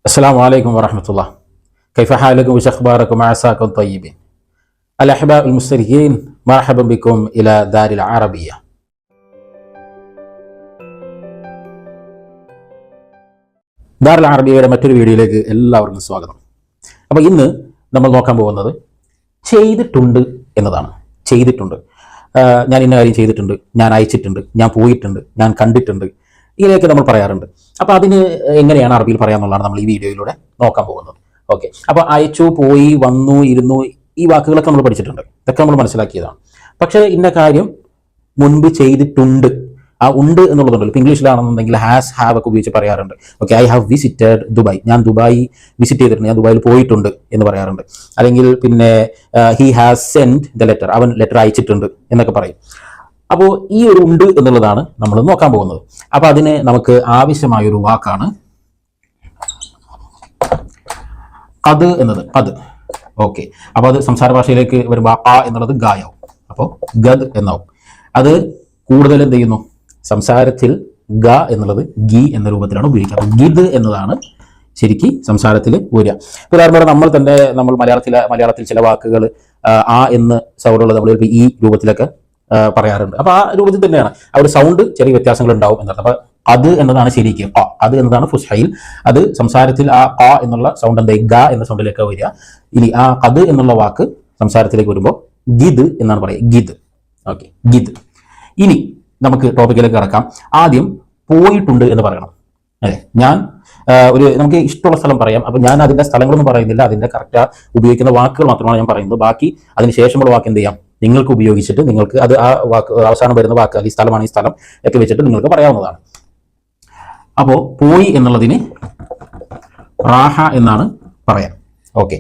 السلام عليكم ورحمة الله. كيف حالكم وش أخباركم؟ عساكم طيبين. الأحباء المشتركين، مرحبا بكم إلى دار العربية. ദാറുൽ അറബിയയുടെ മറ്റൊരു വീഡിയോയിലേക്ക് എല്ലാവർക്കും സ്വാഗതം. അപ്പോൾ ഇന്ന് നമ്മൾ നോക്കാൻ പോകുന്നത് ചെയ്തിട്ടുണ്ട് എന്നതാണ്. ചെയ്തിട്ടുണ്ട്, ഞാൻ ഇന്ന കാര്യം ചെയ്തിട്ടുണ്ട്, ഞാൻ അയച്ചിട്ടുണ്ട്, ഞാൻ പോയിട്ടുണ്ട്, ഞാൻ കണ്ടിട്ടുണ്ട്, ഇങ്ങനെയൊക്കെ നമ്മൾ പറയാറുണ്ട്. അപ്പോൾ അതിന് എങ്ങനെയാണ് അറബിയിൽ പറയാമെന്നുള്ളതാണ് നമ്മൾ ഈ വീഡിയോയിലൂടെ നോക്കാൻ പോകുന്നത്. ഓക്കെ, അപ്പോൾ അയച്ചു, പോയി, വന്നു, ഇരുന്നു, ഈ വാക്കുകളൊക്കെ നമ്മൾ പഠിച്ചിട്ടുണ്ട്, ഇതൊക്കെ നമ്മൾ മനസ്സിലാക്കിയതാണ്. പക്ഷേ ഇന്ന കാര്യം മുൻപ് ചെയ്തിട്ടുണ്ട്, ആ ഉണ്ട് എന്നുള്ളതുണ്ടല്ലോ. ഇപ്പം ഇംഗ്ലീഷിലാണെന്നുണ്ടെങ്കിൽ ഹാസ്, ഹാവ് ഒക്കെ ഉപയോഗിച്ച് പറയാറുണ്ട്. Okay, I have visited Dubai, ഞാൻ ദുബായ് വിസിറ്റ് ചെയ്തിട്ടുണ്ട്, ഞാൻ ദുബായിൽ പോയിട്ടുണ്ട് എന്ന് പറയാറുണ്ട്. അല്ലെങ്കിൽ പിന്നെ he has send the letter, അവൻ ലെറ്റർ അയച്ചിട്ടുണ്ട് എന്നൊക്കെ പറയും. അപ്പോൾ ഈ ഒരു ഉണ്ട് എന്നുള്ളതാണ് നമ്മൾ നോക്കാൻ പോകുന്നത്. അപ്പോൾ അതിന് നമുക്ക് ആവശ്യമായൊരു വാക്കാണ് അത് എന്നത്. അത് ഓക്കെ, അപ്പോൾ അത് സംസാര ഭാഷയിലേക്ക് വരുമ്പോൾ ആ എന്നുള്ളത് ഗായാവും, അപ്പോൾ ഗദ് എന്നാവും. അത് കൂടുതൽ എന്ത് ചെയ്യുന്നു, സംസാരത്തിൽ ഗ എന്നുള്ളത് ഗി എന്ന രൂപത്തിലാണ് ഉപയോഗിക്കുക. അപ്പോൾ ഗിദ് എന്നതാണ് ശരിക്ക് സംസാരത്തിൽ വരിക. ഉദാഹരണം നമ്മൾ മലയാളത്തിൽ ചില വാക്കുകൾ ആ എന്ന് സൗണ്ടുള്ളത് നമ്മൾ ഈ രൂപത്തിലൊക്കെ പറയാറുണ്ട്. അപ്പോൾ ആ രൂപത്തിൽ തന്നെയാണ്, ആ ഒരു സൗണ്ട് ചെറിയ വ്യത്യാസങ്ങൾ ഉണ്ടാവും എന്നർത്ഥം. അപ്പോൾ അത് എന്നതാണ് ശരിക്ക് ആ, അത് എന്നതാണ് ഫുസ്ഹയിൽ. അത് സംസാരത്തിൽ ആ ആ എന്നുള്ള സൗണ്ട് എന്തായി ഗ എന്ന സൗണ്ടിലേക്ക് വരിക. ഇനി ആ അത് എന്നുള്ള വാക്ക് സംസാരത്തിലേക്ക് വരുമ്പോൾ ഗിദ് എന്നാണ് പറയുക, ഗിദ്. ഓക്കെ, ഗിദ്. ഇനി നമുക്ക് ടോപ്പിക്കിലേക്ക് കിടക്കാം. ആദ്യം പോയിട്ടുണ്ട് എന്ന് പറയണം. അല്ലേ, ഞാൻ നമുക്ക് ഇഷ്ടമുള്ള സ്ഥലം പറയാം. അപ്പോൾ ഞാൻ അതിൻ്റെ സ്ഥലങ്ങളൊന്നും പറയുന്നില്ല, അതിൻ്റെ കറക്റ്റ് ഉപയോഗിക്കുന്ന വാക്കുകൾ മാത്രമാണ് ഞാൻ പറയുന്നത്. ബാക്കി അതിന് ശേഷമുള്ള വാക്ക് എന്ത് ചെയ്യാം, നിങ്ങൾക്ക് ഉപയോഗിച്ചിട്ട് നിങ്ങൾക്ക് അത് ആ വാക്ക് അവസാനം വരുന്ന വാക്ക്, അല്ലെങ്കിൽ സ്ഥലമാണ് ഈ സ്ഥലം ഒക്കെ വെച്ചിട്ട് നിങ്ങൾക്ക് പറയാവുന്നതാണ്. അപ്പോൾ പോയി എന്നുള്ളതിന് റാഹ എന്നാണ് പറയാം. ഓക്കെ,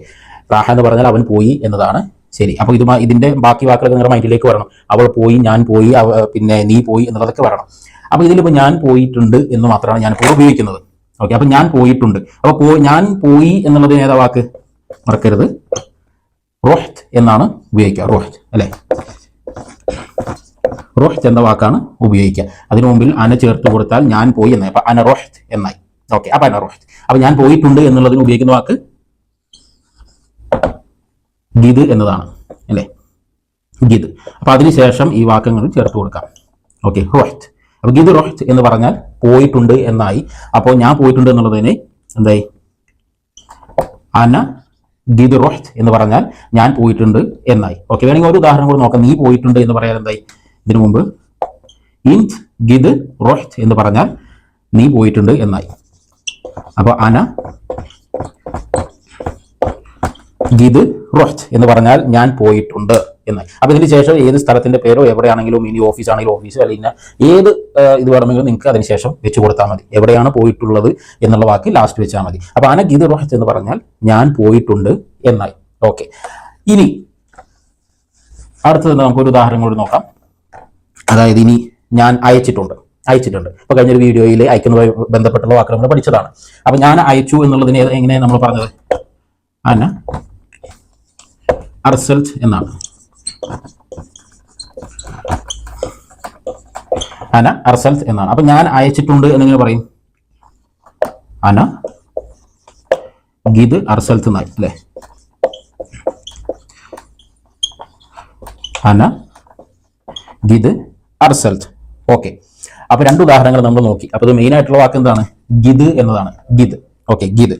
റാഹ എന്ന് പറഞ്ഞാൽ അവൻ പോയി എന്നതാണ് ശരി. അപ്പോൾ ഇതിന്റെ ബാക്കി വാക്കുകളൊക്കെ നിങ്ങളുടെ മൈൻഡിലേക്ക് വരണം. അവൾ പോയി, ഞാൻ പോയി, പിന്നെ നീ പോയി എന്നുള്ളതൊക്കെ വരണം. അപ്പോൾ ഇതിലിപ്പോൾ ഞാൻ പോയിട്ടുണ്ട് എന്ന് മാത്രമാണ് ഞാനിപ്പോൾ ഉപയോഗിക്കുന്നത്. ഓക്കെ, അപ്പോൾ ഞാൻ പോയിട്ടുണ്ട്. അപ്പോൾ ഞാൻ പോയി എന്നുള്ളതിന് ഏതാ വാക്ക് മറക്കരുത്, റോഹ്ത് എന്നാണ് ഉപയോഗിക്കുക. റോഹ്ത് അല്ലെ, റോഹ്ത് എന്ന വാക്കാണ് ഉപയോഗിക്കുക. അതിനു മുമ്പിൽ അന ചേർത്ത് കൊടുത്താൽ ഞാൻ പോയി എന്നായി, അപ്പൊ അന റോഹ്ത് എന്നായി. ഓക്കെ, അപ്പൊ അന റോഹ്ത്. അപ്പൊ ഞാൻ പോയിട്ടുണ്ട് എന്നുള്ളതിന് ഉപയോഗിക്കുന്ന വാക്ക് ഗിദ് എന്നതാണ് അല്ലേ, ഗിദ്. അപ്പൊ അതിനുശേഷം ഈ വാക്കങ്ങൾ ചേർത്ത് കൊടുക്കാം. ഓക്കെ, റോഹ്ത്. അപ്പൊ ഗിദ് റോഹ്ത് എന്ന് പറഞ്ഞാൽ പോയിട്ടുണ്ട് എന്നായി. അപ്പോൾ ഞാൻ പോയിട്ടുണ്ട് എന്നുള്ളതിന് എന്തായി, അന ഗിദ് റോഹ്ത് എന്ന് പറഞ്ഞാൽ ഞാൻ പോയിട്ടുണ്ട് എന്നായി. ഓക്കെ, വേണമെങ്കിൽ ഒരു ഉദാഹരണം കൂടി നോക്കാം. നീ പോയിട്ടുണ്ട് എന്ന് പറയാൻ എന്തായി, ഇതിനു മുമ്പ് ഇൻത് ഗിദ് റോഹ്ത് എന്ന് പറഞ്ഞാൽ നീ പോയിട്ടുണ്ട് എന്നായി. അപ്പൊ അന ഗിദ് റോഹ്ത് എന്ന് പറഞ്ഞാൽ ഞാൻ പോയിട്ടുണ്ട് എന്നായി. അപ്പൊ ഇതിന് ശേഷം ഏത് സ്ഥലത്തിന്റെ പേരോ എവിടെയാണെങ്കിലും, ഇനി ഓഫീസ് ആണെങ്കിലും ഓഫീസ്, അല്ലെങ്കിൽ ഏത് ഇത് വേണമെങ്കിലും നിങ്ങൾക്ക് അതിനുശേഷം വെച്ച് കൊടുത്താൽ മതി. എവിടെയാണ് പോയിട്ടുള്ളത് എന്നുള്ള വാക്ക് ലാസ്റ്റ് വെച്ചാൽ മതി. അപ്പൊ അന ഗിദ് റോഹ്ത് എന്ന് പറഞ്ഞാൽ ഞാൻ പോയിട്ടുണ്ട് എന്നായി. ഓക്കെ, ഇനി അടുത്തത് നമുക്കൊരു ഉദാഹരണം കൂടി നോക്കാം. അതായത് ഇനി ഞാൻ അയച്ചിട്ടുണ്ട്. ഇപ്പൊ കഴിഞ്ഞൊരു വീഡിയോയിൽ അയക്കുന്നതുമായി ബന്ധപ്പെട്ടുള്ള വാക്ക് നമ്മൾ പഠിച്ചതാണ്. അപ്പൊ ഞാൻ അയച്ചു എന്നുള്ളതിന് എങ്ങനെ നമ്മൾ പറഞ്ഞത്, അന അർസൽത്ത് എന്നാണ്. അന അർസൽത്ത് എന്നാണ്. അപ്പൊ ഞാൻ അയച്ചിട്ടുണ്ട് എന്നിങ്ങനെ പറയും, അന ഗിദ് അർസൽത്ത് എന്നായി അല്ലെ, അന ഗിദ് അർസൽത്ത്. ഓക്കെ, അപ്പൊ രണ്ട് ഉദാഹരണങ്ങൾ നമ്മൾ നോക്കി. അപ്പൊ ഇത് മെയിൻ ആയിട്ടുള്ള വാക്ക് എന്താണ്, ഗിദ് എന്നതാണ്. ഗിദ്. ഓക്കെ, ഗിദ്.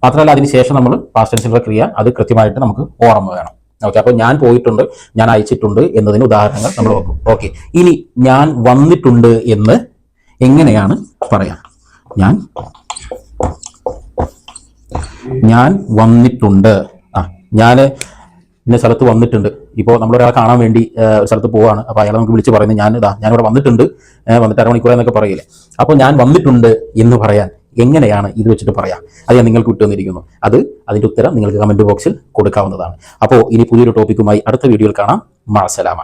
മാത്രമല്ല അതിനുശേഷം നമ്മൾ പാസ്റ്റ് ടെൻസിലുള്ള ക്രിയ അത് കൃത്യമായിട്ട് നമുക്ക് ഓർമ്മ വേണം. ഓക്കെ, അപ്പോൾ ഞാൻ പോയിട്ടുണ്ട്, ഞാൻ അയച്ചിട്ടുണ്ട് എന്നതിന് ഉദാഹരണങ്ങൾ നമ്മൾ നോക്കും. ഓക്കെ, ഇനി ഞാൻ വന്നിട്ടുണ്ട് എന്ന് എങ്ങനെയാണ് പറയാം, ഞാൻ വന്നിട്ടുണ്ട്. ഞാൻ ഇന്ന സ്ഥലത്ത് വന്നിട്ടുണ്ട്. ഇപ്പോൾ നമ്മളൊരാളെ കാണാൻ വേണ്ടി ഒരു സ്ഥലത്ത് പോവാണ്. അപ്പോൾ അയാളെ നമുക്ക് വിളിച്ച് പറയുന്നത് ഞാനിവിടെ വന്നിട്ടുണ്ട്, വന്നിട്ട് അരമണിക്കൂർ എന്നൊക്കെ പറയില്ലേ. അപ്പോൾ ഞാൻ വന്നിട്ടുണ്ട് എന്ന് പറയാൻ എങ്ങനെയാണ് ഇത് വെച്ചിട്ട് പറയാം, അത് ഞാൻ നിങ്ങൾക്ക് വിട്ടുവന്നിരിക്കുന്നു. അതിൻ്റെ ഉത്തരം നിങ്ങൾക്ക് കമന്റ് ബോക്സിൽ കൊടുക്കാവുന്നതാണ്. അപ്പോൾ ഇനി പുതിയൊരു ടോപ്പിക്കുമായി അടുത്ത വീഡിയോയിൽ കാണാം. മഅസ്സലാമ.